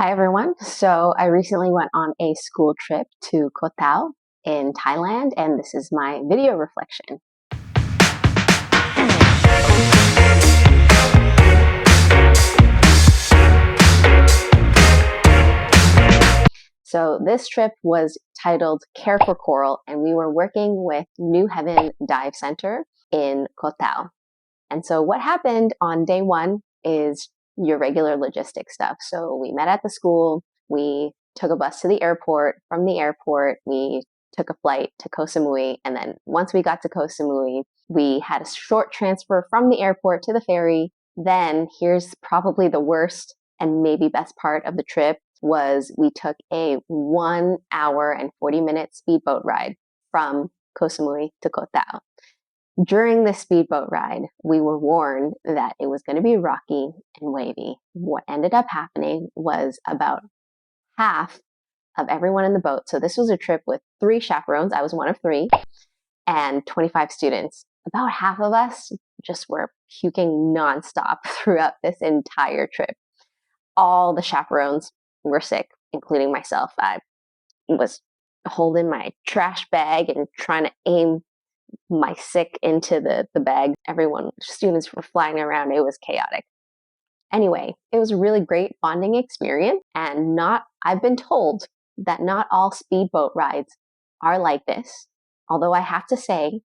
Hi everyone. So I recently went on a school trip to Koh Tao in Thailand, and this is my video reflection. So this trip was titled Care for Coral, and we were working with New Heaven Dive Center in Koh Tao. And so what happened on day one is your regular logistics stuff. So we met at the school, we took a bus to the airport. From the airport, we took a flight to Koh Samui. And then once we got to Koh Samui, we had a short transfer from the airport to the ferry. Then here's probably the worst and maybe best part of the trip was we took a 1 hour and 40-minute speedboat ride from Koh Samui to Koh Tao. During the speedboat ride, we were warned that it was going to be rocky and wavy. What ended up happening was about half of everyone in the boat. So this was a trip with 3 chaperones. I was one of 3, and 25 students. About half of us just were puking nonstop throughout this entire trip. All the chaperones were sick, including myself. I was holding my trash bag and trying to aim my sick into the bag. Students were flying around. It was chaotic. Anyway, it was a really great bonding experience, and I've been told that not all speedboat rides are like this. Although I have to say,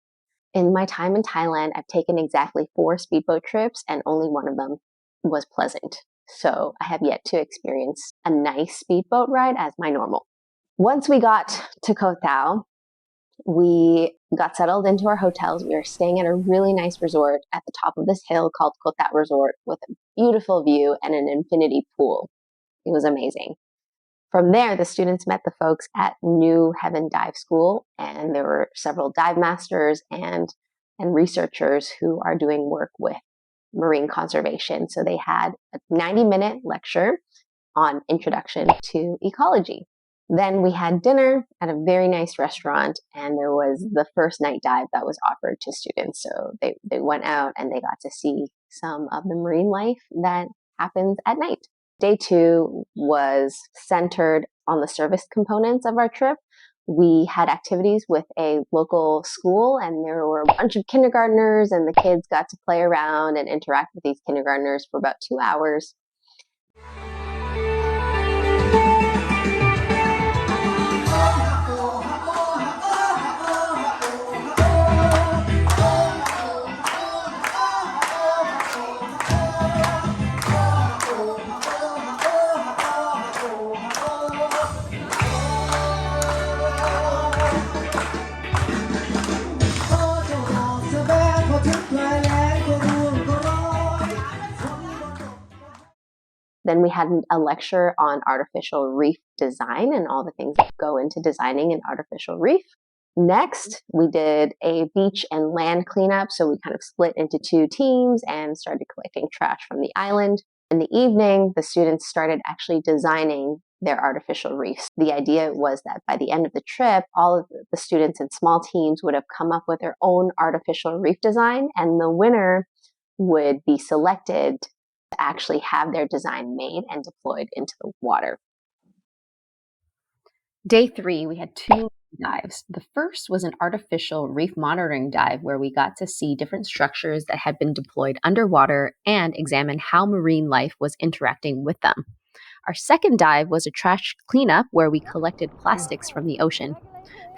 in my time in Thailand, I've taken exactly 4 speedboat trips and only one of them was pleasant. So I have yet to experience a nice speedboat ride as my normal. Once we got to Koh Tao, we got settled into our hotels. We were staying at a really nice resort at the top of this hill called Koh Tao Resort with a beautiful view and an infinity pool. It was amazing. From there, the students met the folks at New Heaven Dive School, and there were several dive masters and researchers who are doing work with marine conservation. So they had a 90-minute lecture on introduction to ecology. Then we had dinner at a very nice restaurant, and there was the first night dive that was offered to students. So they went out and they got to see some of the marine life that happens at night. Day 2 was centered on the service components of our trip. We had activities with a local school, and there were a bunch of kindergartners, and the kids got to play around and interact with these kindergartners for about 2 hours. Then we had a lecture on artificial reef design and all the things that go into designing an artificial reef. Next, we did a beach and land cleanup. So we kind of split into 2 teams and started collecting trash from the island. In the evening, the students started actually designing their artificial reefs. The idea was that by the end of the trip, all of the students in small teams would have come up with their own artificial reef design, and the winner would be selected to actually have their design made and deployed into the water. Day 3, we had 2 dives. The first was an artificial reef monitoring dive where we got to see different structures that had been deployed underwater and examine how marine life was interacting with them. Our second dive was a trash cleanup where we collected plastics from the ocean.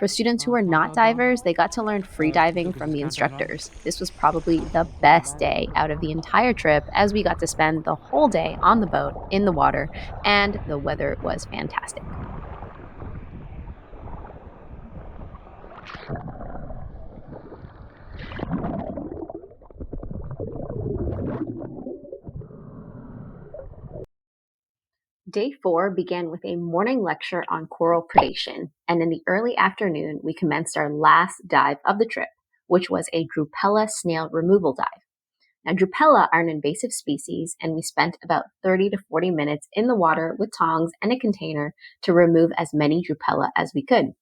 For students who are not divers, they got to learn free diving from the instructors. This was probably the best day out of the entire trip as we got to spend the whole day on the boat, in the water, and the weather was fantastic. Day 4 began with a morning lecture on coral predation, and in the early afternoon, we commenced our last dive of the trip, which was a drupella snail removal dive. Now, drupella are an invasive species, and we spent about 30 to 40 minutes in the water with tongs and a container to remove as many drupella as we could.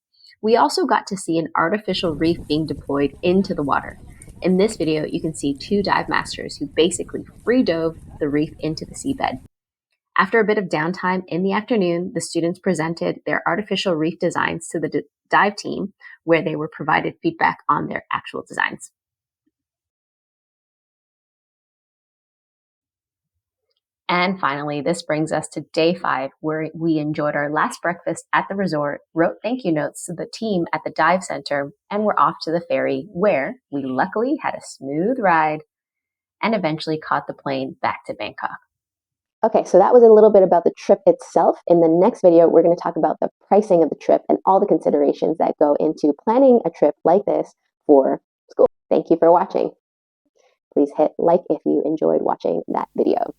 We also got to see an artificial reef being deployed into the water. In this video, you can see 2 dive masters who basically free dove the reef into the seabed. After a bit of downtime in the afternoon, the students presented their artificial reef designs to the dive team, where they were provided feedback on their actual designs. And finally, this brings us to day 5, where we enjoyed our last breakfast at the resort, wrote thank you notes to the team at the dive center, and were off to the ferry, where we luckily had a smooth ride and eventually caught the plane back to Bangkok. Okay, so that was a little bit about the trip itself. In the next video, we're going to talk about the pricing of the trip and all the considerations that go into planning a trip like this for school. Thank you for watching. Please hit like if you enjoyed watching that video.